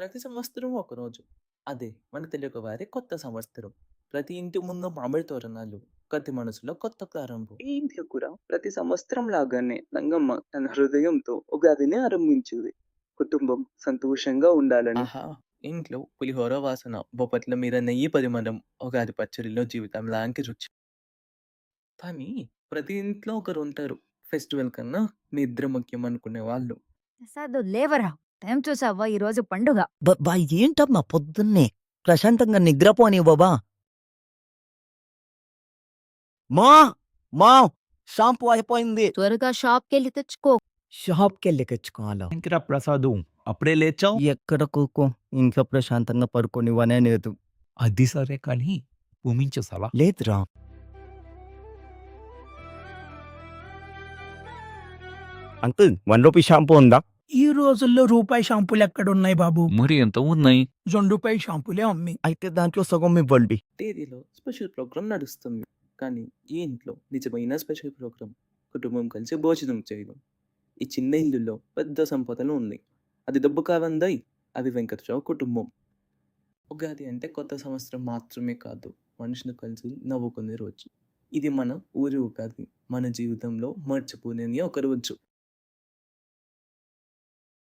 ప్రతి సంవత్సరం ఒకరోజు. అదే మన తెలుగువారి కొత్త సంవత్సరం. ప్రతి ఇంటి ముందు మామిడి తోరణాలు, ప్రతి మనసులో కొత్త ప్రారంభం. ఈ ఇంట్లో కూడా ప్రతి సంవత్సరం లాగానే రంగమ్మ తన హృదయంతో ఉగాదిని ఆరంభించింది. కుటుంబం సంతోషంగా ఉండాలని. ఆహా! ఇంట్లో పులిహోర వాసన, బొబ్బట్ల మీద నెయ్యి పరిమళం, ఉగాది పచ్చడిలో జీవితం లాంటి రుచి. కానీ ప్రతి ఇంట్లో ఒకరుంటారు. ఫెస్టివల్ కన్నా నిద్ర ముఖ్యం అనుకునే వాళ్ళు. ప్రసాదు లేవరా! టైం చూసావా ఈరోజు పండుగ. అబ్బబ్బా! ఏంటమ్మా పొద్దున్నే ప్రశాంతంగా నిద్రపోనివ్వవా? మా! మా! షాంపూ అయిపోయింది. త్వరగా షాప్‌కెళ్ళి తెచ్చుకో. షాప్‌కెళ్ళి తెచ్చుకోవాలా? ఏంటిరా ప్రసాదు అప్పుడే లేచావు? ఎక్కడ కుకో ఇంట్లో ప్రశాంతంగా పడుకోనివ్వనే లేదు. అది సరే కానీ భూమించేసావా? లేదురా. అంకుల్ రూ. 1 షాంపూ ఉందా? ఈ రోజుల్లో రూపాయి షాంపూలెక్కడున్నాయి బాబు. మరి ఎంత ఉన్నాయి? రూ. 2 షాంపూలే అమ్మి. అయితే దాంట్లో సగం ఇవ్వండి. తేదీలో స్పెషల్ ప్రోగ్రామ్ నడుస్తుంది. కానీ ఈ ఇంట్లో నిజమైన స్పెషల్ ప్రోగ్రామ్ కుటుంబం కలిసి భోజనం చేయడం. ఈ చిన్న ఇల్లులో పెద్ద సంపదలు ఉన్నాయి. అది డబ్బు కావందయ్. అది వెంకట్రావు కుటుంబం. ఉగాది అంటే కొత్త సంవత్సరం మాత్రమే కాదు. మనుషులు కలిసి నవ్వుకునే రోజు. ఇది మన ఊరి ఉగాది. మన జీవితంలో మర్చిపోలేని ఒక రోజు.